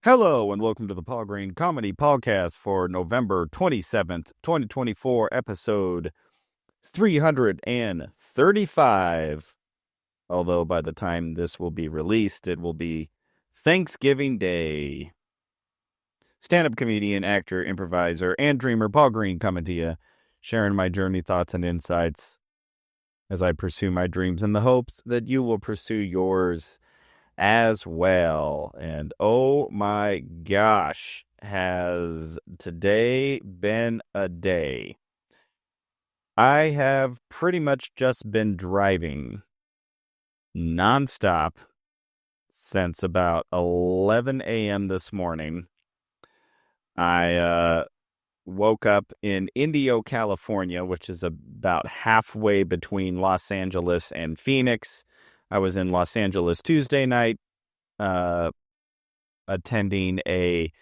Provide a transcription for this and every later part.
Hello and welcome to the Paul Green Comedy Podcast for November 27th, 2024, episode 335. Although by the time this will be released, it will be Thanksgiving Day. Stand-up comedian, actor, improviser, and dreamer Paul Green coming to you, sharing my journey, thoughts, and insights as I pursue my dreams in the hopes that you will pursue yours as well. And oh my gosh, has today been a day. I have pretty much just been driving nonstop since about 11 a.m. this morning. I woke up in Indio, California, which is about halfway between Los Angeles and Phoenix. I was in Los Angeles Tuesday night, attending a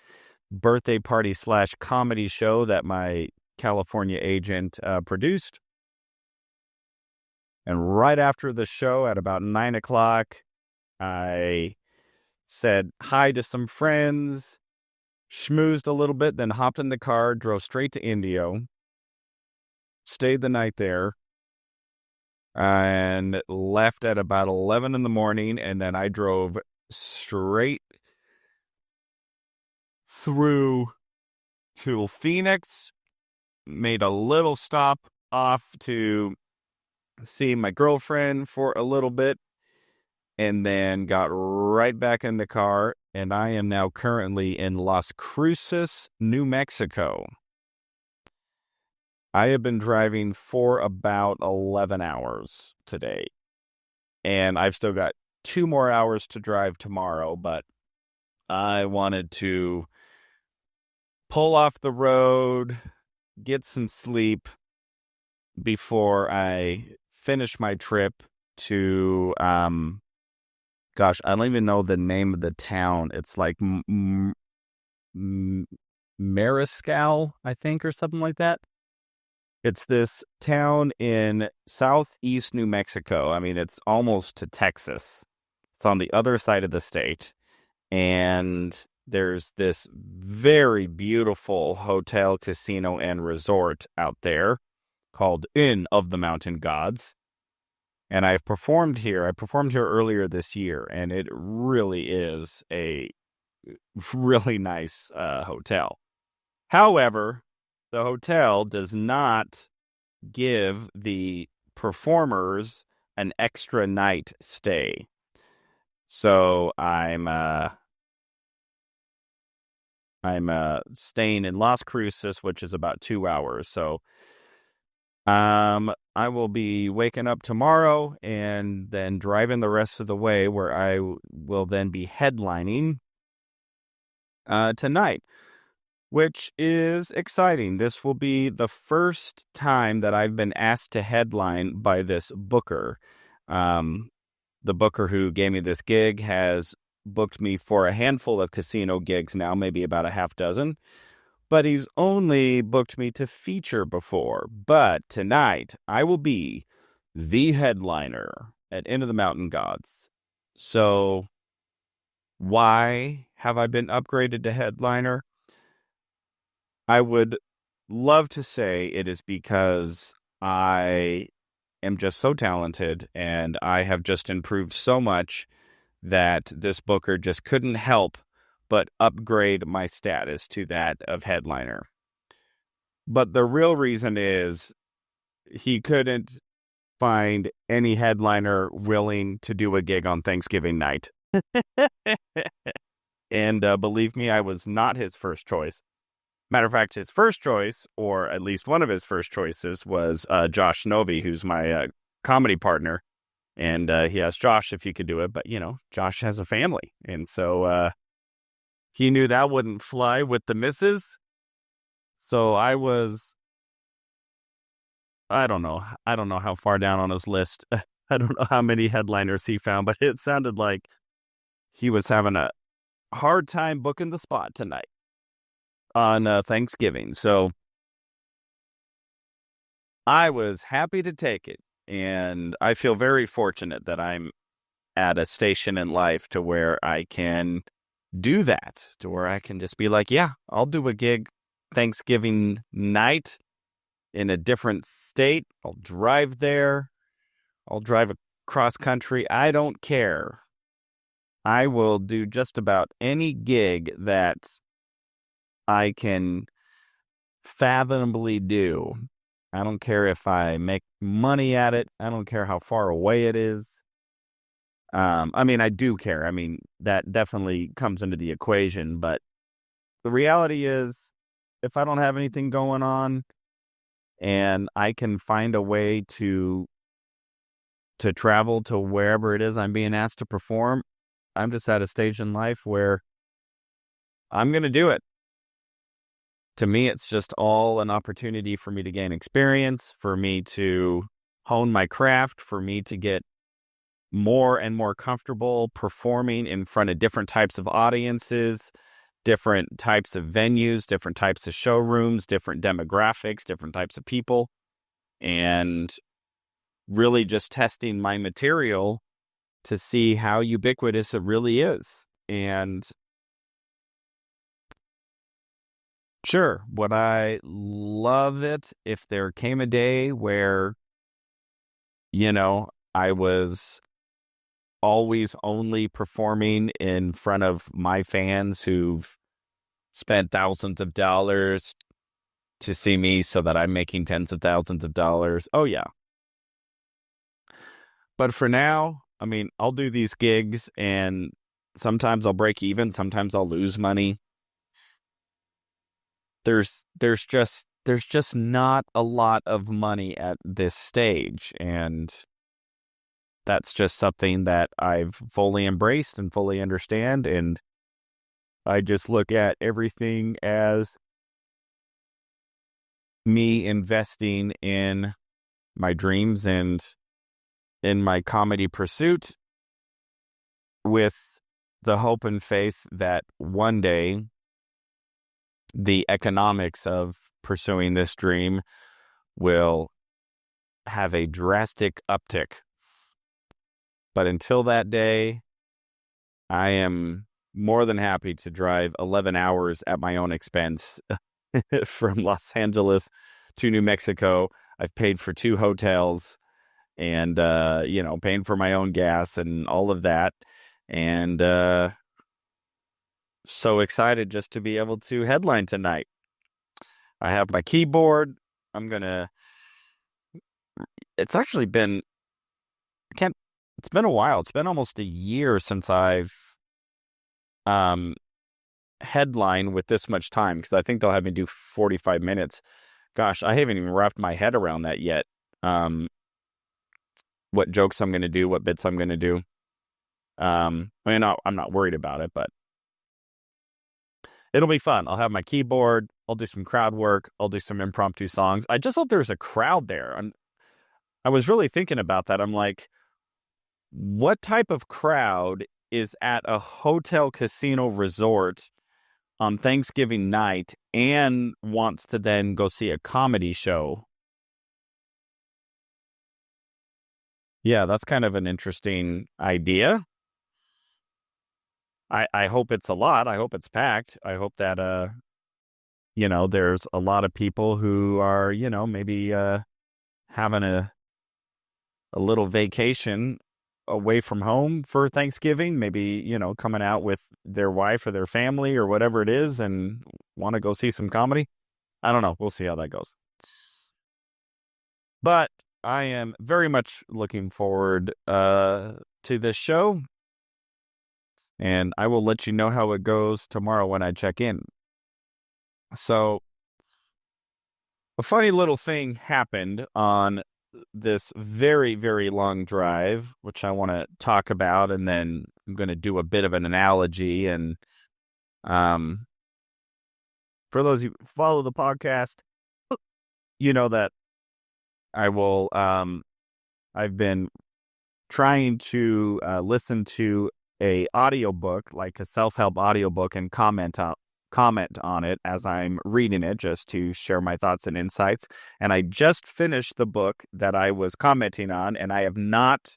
birthday party / comedy show that my California agent produced. And right after the show at about 9 o'clock, I said hi to some friends, schmoozed a little bit, then hopped in the car, drove straight to Indio, stayed the night there, and left at about 11 in the morning. And then I drove straight through to Phoenix, made a little stop off to see my girlfriend for a little bit, and then got right back in the car. And I am now currently in Las Cruces, New Mexico. I have been driving for about 11 hours today, and I've still got 2 more hours to drive tomorrow, but I wanted to pull off the road, get some sleep before I finish my trip to, gosh, I don't even know the name of the town. It's like Mariscal, I think, or something like that. It's this town in southeast New Mexico. I mean, it's almost to Texas. It's on the other side of the state. And there's this very beautiful hotel, casino, and resort out there called Inn of the Mountain Gods. And I've performed here. I performed here earlier this year, and it really is a really nice hotel. However, the hotel does not give the performers an extra night stay. So I'm staying in Las Cruces, which is about 2 hours. So I will be waking up tomorrow and then driving the rest of the way, where I will then be headlining tonight, which is exciting. This will be the first time that I've been asked to headline by this booker. The booker who gave me this gig has booked me for a handful of casino gigs now, maybe about a half dozen. But he's only booked me to feature before. But tonight, I will be the headliner at Inn of the Mountain Gods. So why have I been upgraded to headliner? I would love to say it is because I am just so talented and I have just improved so much that this booker just couldn't help but upgrade my status to that of headliner. But the real reason is he couldn't find any headliner willing to do a gig on Thanksgiving night. And believe me, I was not his first choice. Matter of fact, his first choice, or at least one of his first choices, was Josh Novi, who's my comedy partner. And he asked Josh if he could do it. But, Josh has a family. And so he knew that wouldn't fly with the missus. So I don't know how far down on his list. I don't know how many headliners he found, but it sounded like he was having a hard time booking the spot tonight on Thanksgiving. So I was happy to take it. And I feel very fortunate that I'm at a station in life to where I can do that to where I can just be like, yeah, I'll do a gig Thanksgiving night in a different state. I'll drive there. I'll drive across country. I don't care. I will do just about any gig that I can fathomably do. I don't care if I make money at it. I don't care how far away it is. I mean, I do care. I mean, that definitely comes into the equation, but the reality is if I don't have anything going on and I can find a way to travel to wherever it is I'm being asked to perform, I'm just at a stage in life where I'm going to do it. To me, it's just all an opportunity for me to gain experience, for me to hone my craft, for me to get more and more comfortable performing in front of different types of audiences, different types of venues, different types of showrooms, different demographics, different types of people, and really just testing my material to see how ubiquitous it really is. And sure, would I love it if there came a day where, I was always only performing in front of my fans who've spent thousands of dollars to see me so that I'm making tens of thousands of dollars. Oh, yeah. But for now, I mean, I'll do these gigs and sometimes I'll break even, sometimes I'll lose money. There's just not a lot of money at this stage, and that's just something that I've fully embraced and fully understand, and I just look at everything as me investing in my dreams and in my comedy pursuit with the hope and faith that one day the economics of pursuing this dream will have a drastic uptick. But until that day, I am more than happy to drive 11 hours at my own expense from Los Angeles to New Mexico. I've paid for 2 hotels and, paying for my own gas and all of that. And so excited just to be able to headline tonight. I have my keyboard. It's actually been, it's been a while. It's been almost a year since I've headline with this much time, because I think they'll have me do 45 minutes. Gosh, I haven't even wrapped my head around that yet. What jokes I'm going to do, what bits I'm going to do. I'm not worried about it, but it'll be fun. I'll have my keyboard. I'll do some crowd work. I'll do some impromptu songs. I just hope there's a crowd there. And I was really thinking about that. I'm like, what type of crowd is at a hotel casino resort on Thanksgiving night and wants to then go see a comedy show? Yeah, that's kind of an interesting idea. I hope it's a lot. I hope it's packed. I hope that, there's a lot of people who are, maybe having a little vacation away from home for Thanksgiving, maybe, coming out with their wife or their family or whatever it is and want to go see some comedy. I don't know. We'll see how that goes. But I am very much looking forward to this show, and I will let you know how it goes tomorrow when I check in. So, a funny little thing happened on this very, very long drive, which I want to talk about, and then I'm going to do a bit of an analogy. And for those who follow the podcast, you know that I've been trying to listen to a audiobook, like a self-help audiobook, and comment on it as I'm reading it, just to share my thoughts and insights. And I just finished the book that I was commenting on, and I have not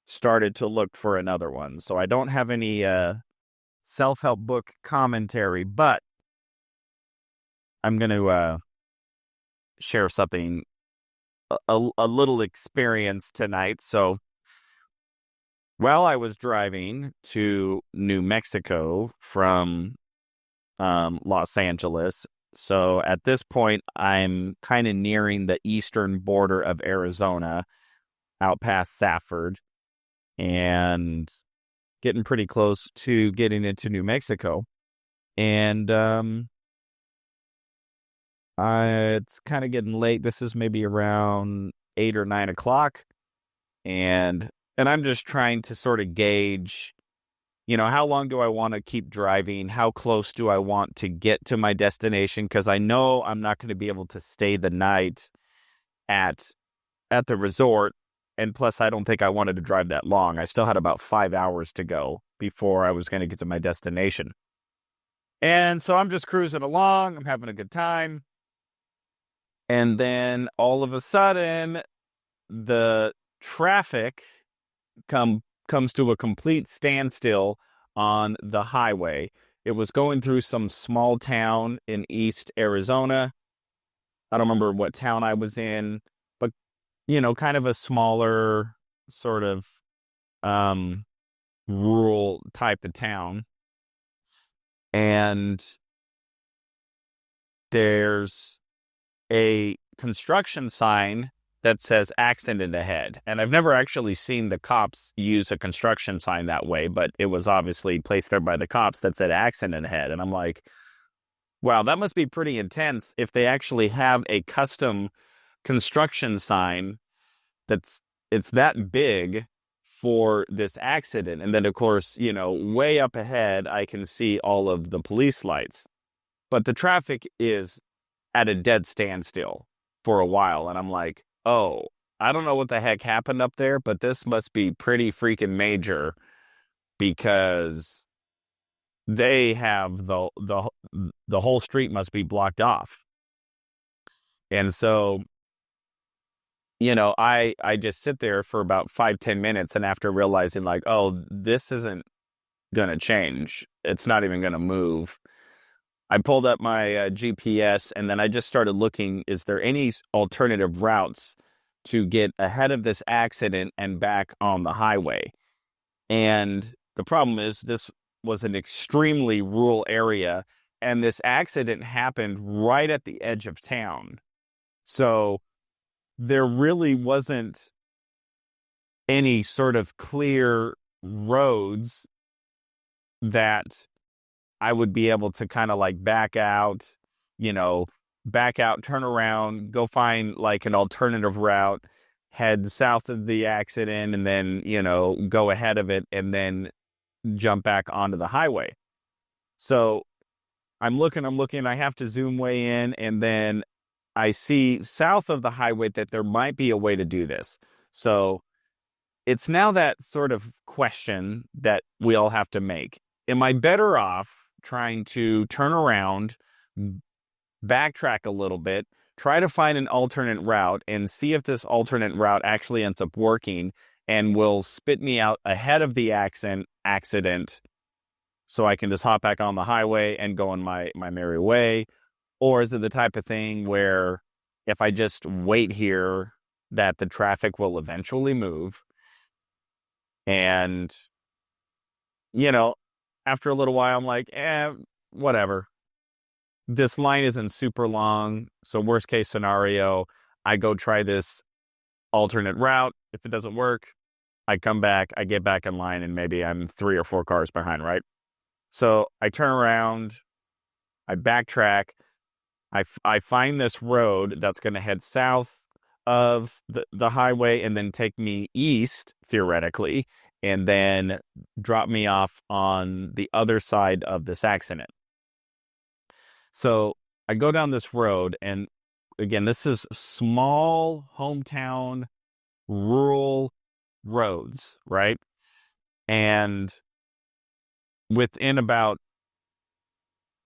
started to look for another one. So I don't have any self-help book commentary, but I'm going to share something, a little experience tonight. So while I was driving to New Mexico from Los Angeles, so at this point, I'm kind of nearing the eastern border of Arizona, out past Safford, and getting pretty close to getting into New Mexico. And it's kind of getting late. This is maybe around 8 or 9 o'clock, and I'm just trying to sort of gauge, how long do I want to keep driving? How close do I want to get to my destination? Because I know I'm not going to be able to stay the night at the resort. And plus, I don't think I wanted to drive that long. I still had about 5 hours to go before I was going to get to my destination. And so I'm just cruising along. I'm having a good time. And then all of a sudden, the traffic comes to a complete standstill on the highway. It was going through some small town in East Arizona. I don't remember what town I was in, but kind of a smaller sort of rural type of town. And there's a construction sign that says accident ahead. And I've never actually seen the cops use a construction sign that way, but it was obviously placed there by the cops that said accident ahead. And I'm like, wow, that must be pretty intense if they actually have a custom construction sign it's that big for this accident. And then, of course, way up ahead, I can see all of the police lights. But the traffic is at a dead standstill for a while. And I'm like, oh, I don't know what the heck happened up there, but this must be pretty freaking major, because they have the whole street must be blocked off. And so, I just sit there for about 5-10 minutes, and after realizing like, oh, this isn't going to change, it's not even going to move, I pulled up my GPS, and then I just started looking, is there any alternative routes to get ahead of this accident and back on the highway? And the problem is, this was an extremely rural area, and this accident happened right at the edge of town. So there really wasn't any sort of clear roads that I would be able to kind of like back out, turn around, go find like an alternative route, head south of the accident, and then, go ahead of it and then jump back onto the highway. So I'm looking, I have to zoom way in, and then I see south of the highway that there might be a way to do this. So it's now that sort of question that we all have to make. Am I better off trying to turn around, backtrack a little bit, try to find an alternate route, and see if this alternate route actually ends up working and will spit me out ahead of the accident so I can just hop back on the highway and go on my merry way? Or is it the type of thing where if I just wait here, that the traffic will eventually move? And, after a little while, I'm like, whatever. This line isn't super long. So worst case scenario, I go try this alternate route. If it doesn't work, I come back, I get back in line, and maybe I'm 3 or 4 cars behind, right? So I turn around, I backtrack, I find this road that's going to head south of the highway and then take me east, theoretically, and then drop me off on the other side of this accident. So I go down this road, and again, this is small hometown, rural roads, right? And within about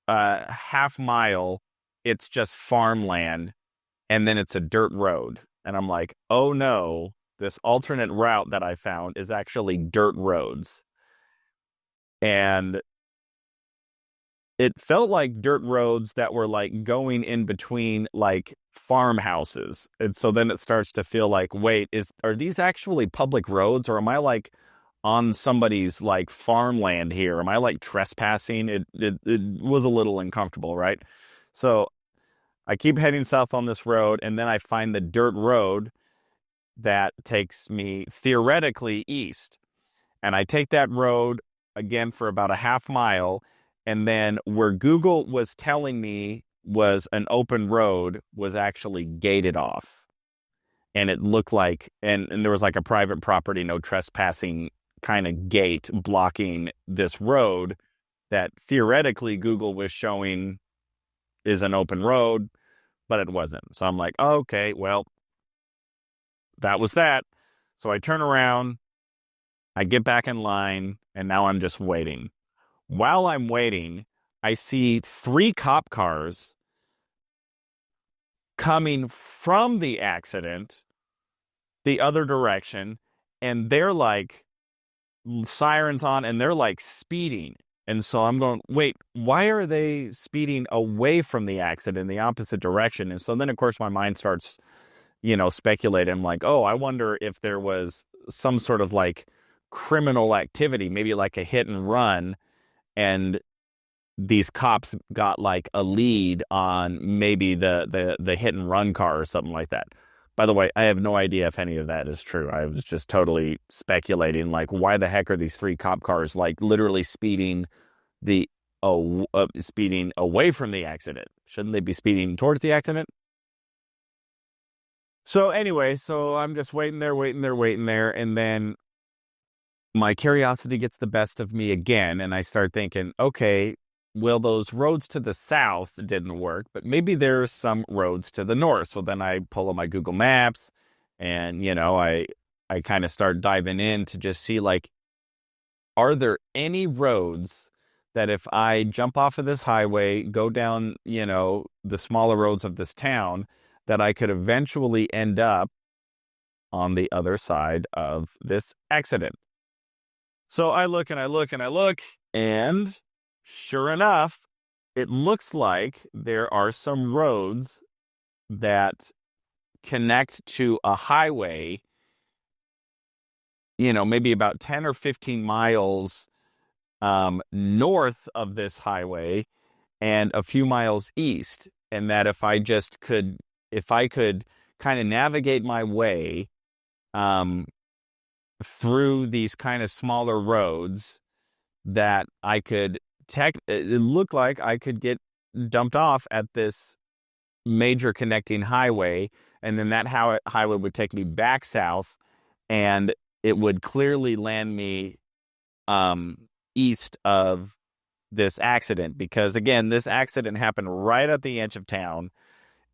a half mile, it's just farmland, and then it's a dirt road. And I'm like, oh no, this alternate route that I found is actually dirt roads. And it felt like dirt roads that were like going in between like farmhouses. And so then it starts to feel like, wait, are these actually public roads, or am I like on somebody's like farmland here? Am I like trespassing? It was a little uncomfortable, right? So I keep heading south on this road, and then I find the dirt road that takes me theoretically east. And I take that road again for about a half mile. And then where Google was telling me was an open road was actually gated off. And it looked like, and there was like a private property, no trespassing kind of gate blocking this road that theoretically Google was showing is an open road, but it wasn't. So I'm like, oh, okay, well, that was that. So I turn around, I get back in line, and now I'm just waiting. While I'm waiting, I see 3 cop cars coming from the accident the other direction, and they're like sirens on, and they're like speeding. And so I'm going, wait, why are they speeding away from the accident in the opposite direction? And so then, of course, my mind starts, speculating. I'm like, oh, I wonder if there was some sort of like criminal activity, maybe like a hit and run, and these cops got like a lead on maybe the hit and run car or something like that. By the way, I have no idea if any of that is true. I was just totally speculating, like, why the heck are these 3 cop cars like literally the speeding away from the accident? Shouldn't they be speeding towards the accident? So anyway, so I'm just waiting there, and then my curiosity gets the best of me again, and I start thinking, okay, well, those roads to the south didn't work, but maybe there's some roads to the north. So then I pull up my Google Maps, and I kind of start diving in to just see, like, are there any roads that if I jump off of this highway, go down, the smaller roads of this town, that I could eventually end up on the other side of this accident? So I look and I look and I look, and sure enough, it looks like there are some roads that connect to a highway, maybe about 10 or 15 miles north of this highway and a few miles east. And that if I could kind of navigate my way through these kind of smaller roads, that I could it looked like I could get dumped off at this major connecting highway, and then that highway would take me back south, and it would clearly land me east of this accident, because again, this accident happened right at the edge of town.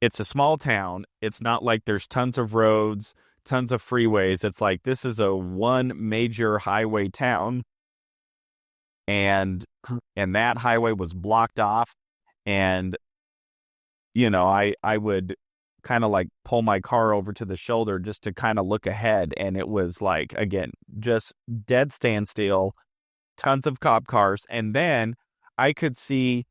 It's a small town. It's not like there's tons of roads, tons of freeways. It's like this is a one major highway town, and that highway was blocked off. And I would kind of like pull my car over to the shoulder just to kind of look ahead, and it was like, again, just dead standstill, tons of cop cars. And then I could see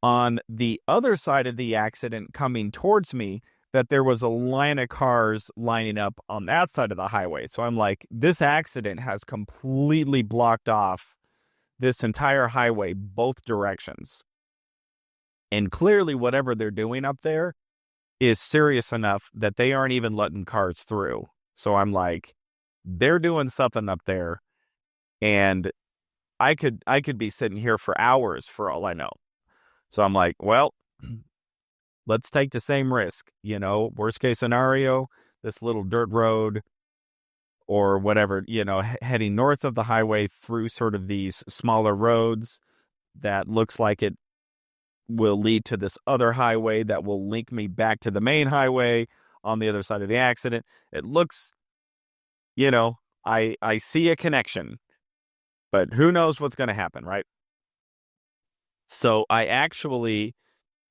on the other side of the accident coming towards me that there was a line of cars lining up on that side of the highway. So I'm like, this accident has completely blocked off this entire highway, both directions. And clearly whatever they're doing up there is serious enough that they aren't even letting cars through. So I'm like, they're doing something up there, and I could be sitting here for hours for all I know. So I'm like, well, let's take the same risk. Worst case scenario, this little dirt road or whatever, heading north of the highway through sort of these smaller roads that looks like it will lead to this other highway that will link me back to the main highway on the other side of the accident. It looks, I see a connection, but who knows what's going to happen, right? So I actually,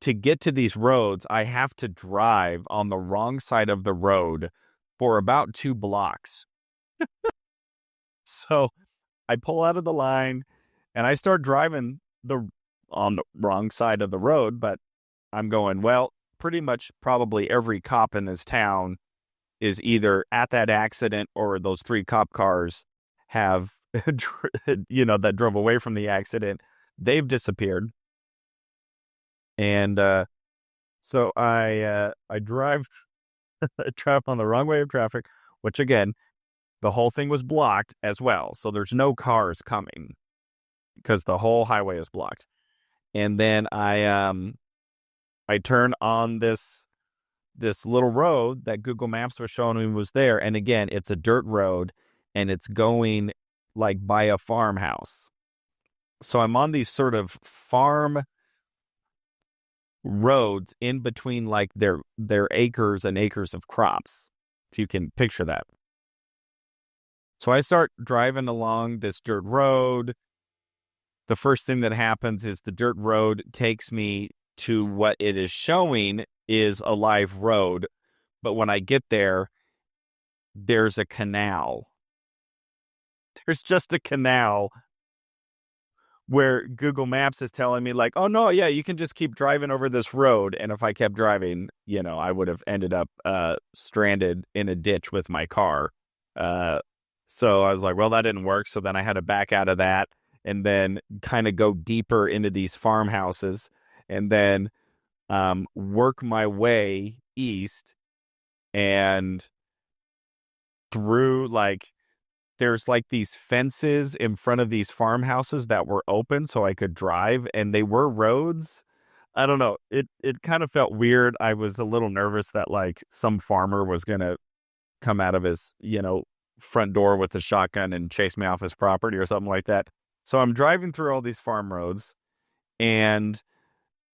to get to these roads, I have to drive on the wrong side of the road for about 2 blocks. So I pull out of the line and I start driving on the wrong side of the road, but I'm going, well, pretty much probably every cop in this town is either at that accident or those three cop cars have, that drove away from the accident. They've disappeared. And so I drive I drive on the wrong way of traffic, which again, the whole thing was blocked as well. So there's no cars coming because the whole highway is blocked. And then I turn on this little road that Google Maps was showing me was there. And again, it's a dirt road and it's going like by a farmhouse. So I'm on these sort of farm roads in between like their acres and acres of crops. If you can picture that. So I start driving along this dirt road. The first thing that happens is the dirt road takes me to what it is showing is a live road. But when I get there, there's a canal. There's just a canal where Google Maps is telling me like, oh no, yeah, you can just keep driving over this road. And if I kept driving, I would have ended up stranded in a ditch with my car. So I was like, well, that didn't work. So then I had to back out of that and then kind of go deeper into these farmhouses and then work my way east and through there's like these fences in front of these farmhouses that were open so I could drive and they were roads. I don't know. It kind of felt weird. I was a little nervous that like some farmer was going to come out of his, front door with a shotgun and chase me off his property or something like that. So I'm driving through all these farm roads and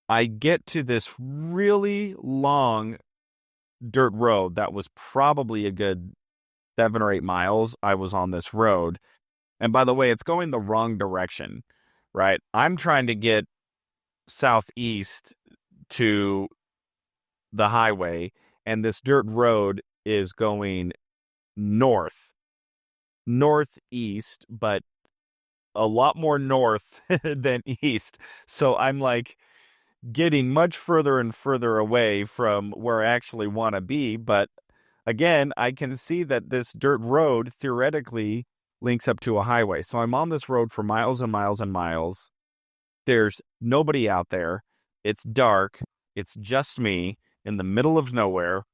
I get to this really long dirt road that was probably a good 7 or 8 miles. I was on this road. And by the way, it's going the wrong direction, right? I'm trying to get southeast to the highway, and this dirt road is going northeast, but a lot more north than east. So I'm like getting much further and further away from where I actually want to be. But again, I can see that this dirt road theoretically links up to a highway. So I'm on this road for miles and miles and miles. There's nobody out there. It's dark. It's just me in the middle of nowhere.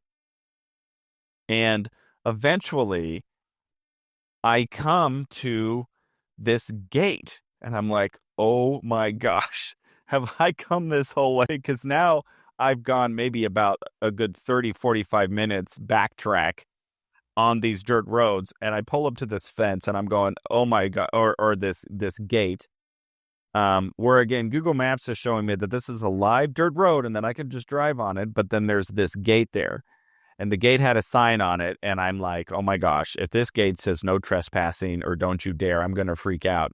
And eventually I come to this gate and I'm like, oh my gosh, have I come this whole way? Because now I've gone maybe about a good 30, 45 minutes backtrack on these dirt roads. And I pull up to this fence and I'm going, oh my God, or this gate. Where again, Google Maps is showing me that this is a live dirt road and that I can just drive on it. But then there's this gate there. And the gate had a sign on it. And I'm like, oh my gosh, if this gate says no trespassing or don't you dare, I'm going to freak out.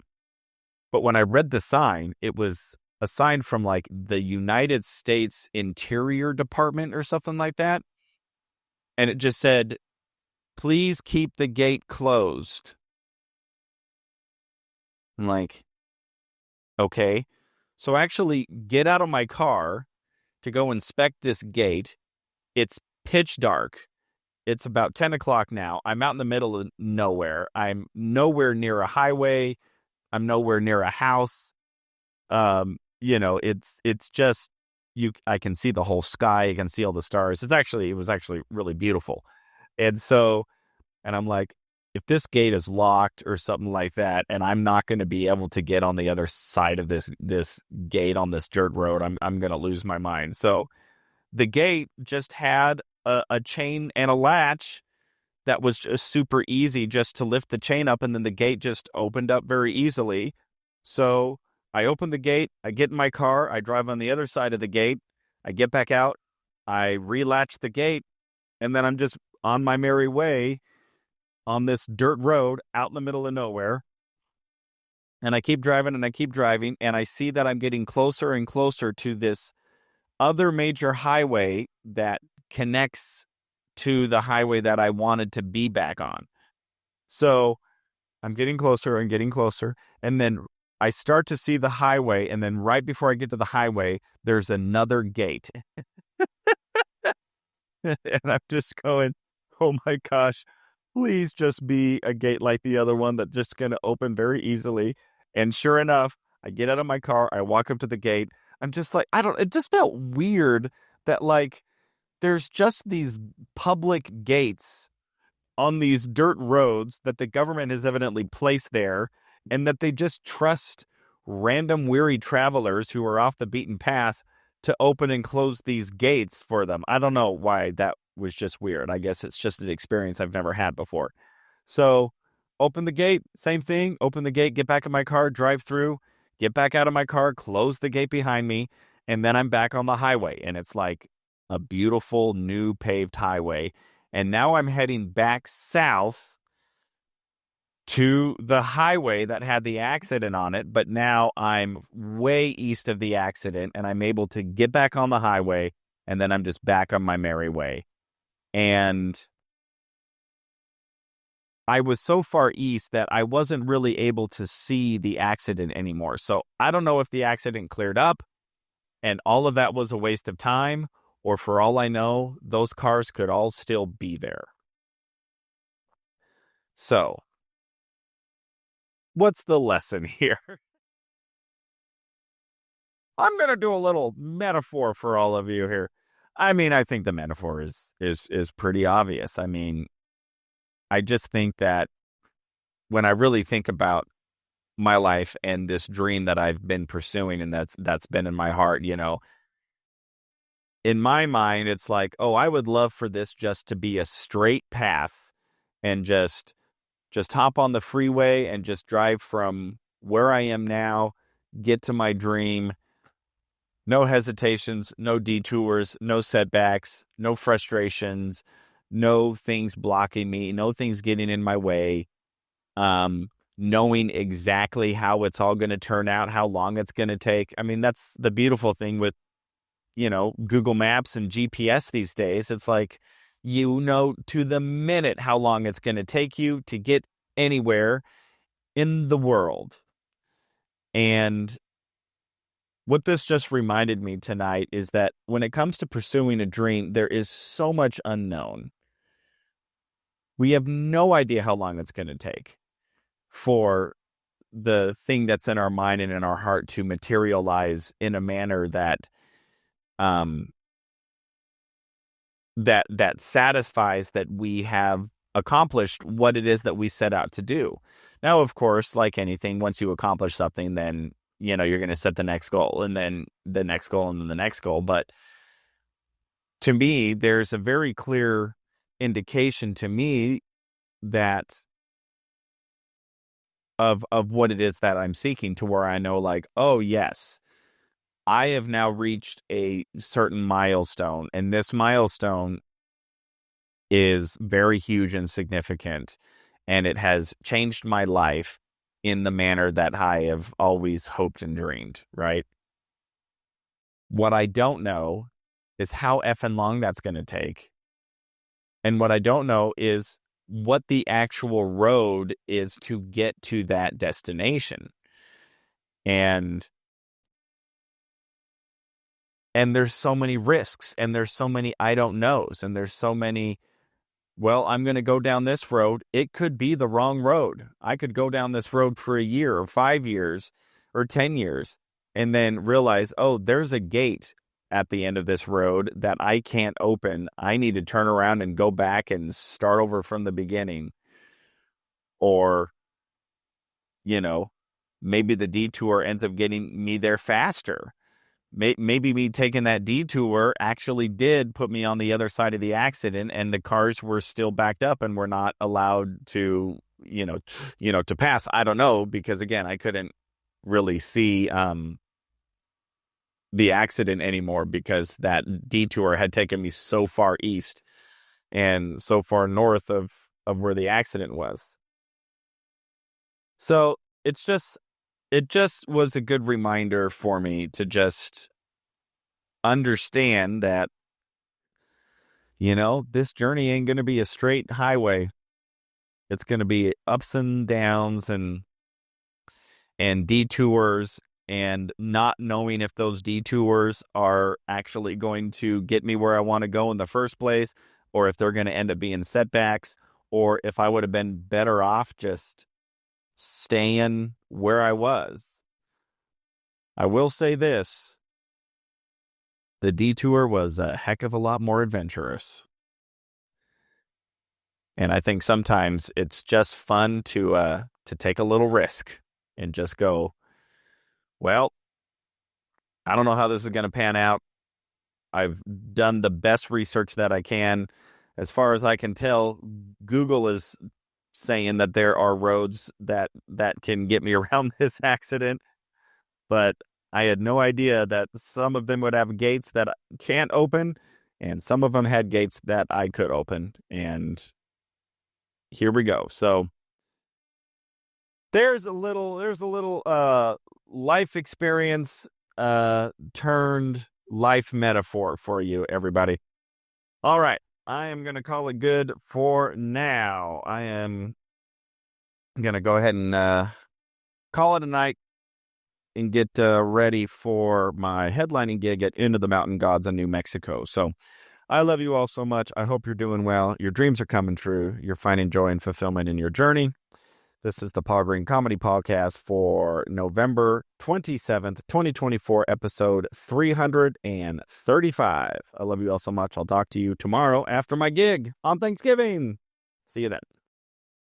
But when I read the sign, it was a sign from like the United States Interior Department or something like that. And it just said, please keep the gate closed. I'm like, okay. So I actually get out of my car to go inspect this gate. It's pitch dark. It's about 10 o'clock now. I'm out in the middle of nowhere. I'm nowhere near a highway. I'm nowhere near a house. It's just I can see the whole sky. I can see all the stars. It was actually really beautiful. And I'm like, if this gate is locked or something like that, and I'm not going to be able to get on the other side of this gate on this dirt road, I'm going to lose my mind. So the gate just had a chain and a latch that was just super easy just to lift the chain up, and then the gate just opened up very easily. So I open the gate, I get in my car, I drive on the other side of the gate, I get back out, I relatch the gate, and then I'm just on my merry way on this dirt road out in the middle of nowhere. And I keep driving and I keep driving, and I see that I'm getting closer and closer to this other major highway that connects to the highway that I wanted to be back on. So I'm getting closer and getting closer. And then I start to see the highway, and then right before I get to the highway, there's another gate. And I'm just going, oh my gosh, please just be a gate like the other one that's just going to open very easily. And sure enough, I get out of my car, I walk up to the gate. I'm just like, it just felt weird that like there's just these public gates on these dirt roads that the government has evidently placed there, and that they just trust random weary travelers who are off the beaten path to open and close these gates for them. I don't know why that was just weird. I guess it's just an experience I've never had before. So open the gate, same thing, open the gate, get back in my car, drive through, get back out of my car, close the gate behind me, and then I'm back on the highway. And it's like a beautiful new paved highway. And now I'm heading back south to the highway that had the accident on it, but now I'm way east of the accident, and I'm able to get back on the highway, and then I'm just back on my merry way. And I was so far east that I wasn't really able to see the accident anymore. So I don't know if the accident cleared up and all of that was a waste of time, or for all I know, those cars could all still be there. So what's the lesson here? I'm going to do a little metaphor for all of you here. I mean, I think the metaphor is pretty obvious. I mean, I just think that when I really think about my life and this dream that I've been pursuing and that's been in my heart, in my mind, it's like, oh, I would love for this just to be a straight path and just hop on the freeway and just drive from where I am now, get to my dream. No hesitations, no detours, no setbacks, no frustrations, no things blocking me, no things getting in my way. Knowing exactly how it's all going to turn out, how long it's going to take. I mean, that's the beautiful thing with, Google Maps and GPS these days. It's like, to the minute how long it's going to take you to get anywhere in the world. And what this just reminded me tonight is that when it comes to pursuing a dream, there is so much unknown. We have no idea how long it's going to take for the thing that's in our mind and in our heart to materialize in a manner that that satisfies that we have accomplished what it is that we set out to do. Now, of course, like anything, once you accomplish something, then you're going to set the next goal, and then the next goal, and then the next goal. But to me, there's a very clear indication to me that of what it is that I'm seeking, to where I know, like, oh yes, I have now reached a certain milestone, and this milestone is very huge and significant, and it has changed my life in the manner that I have always hoped and dreamed, right? What I don't know is how effing long that's going to take. And what I don't know is what the actual road is to get to that destination. And there's so many risks, and there's so many I don't knows, and there's so many, well, I'm going to go down this road. It could be the wrong road. I could go down this road for a year or 5 years or 10 years and then realize, oh, there's a gate at the end of this road that I can't open. I need to turn around and go back and start over from the beginning. Or, maybe the detour ends up getting me there faster. Maybe me taking that detour actually did put me on the other side of the accident, and the cars were still backed up and were not allowed to, to pass. I don't know, because again, I couldn't really see the accident anymore, because that detour had taken me so far east and so far north of where the accident was. So it just was a good reminder for me to just understand that, this journey ain't going to be a straight highway. It's going to be ups and downs, and and detours and not knowing if those detours are actually going to get me where I want to go in the first place, or if they're going to end up being setbacks, or if I would have been better off just staying where I was. I will say this. The detour was a heck of a lot more adventurous. And I think sometimes it's just fun to take a little risk and just go, well, I don't know how this is going to pan out. I've done the best research that I can. As far as I can tell, Google is saying that there are roads that can get me around this accident, but I had no idea that some of them would have gates that can't open, and some of them had gates that I could open, and here we go. So there's a little life experience turned life metaphor for you, everybody. All right. I am going to call it good for now. I am going to go ahead and call it a night and get ready for my headlining gig at Into the Mountain Gods in New Mexico. So I love you all so much. I hope you're doing well. Your dreams are coming true. You're finding joy and fulfillment in your journey. This is the Paul Green Comedy Podcast for November 27th, 2024, episode 335. I love you all so much. I'll talk to you tomorrow after my gig on Thanksgiving. See you then.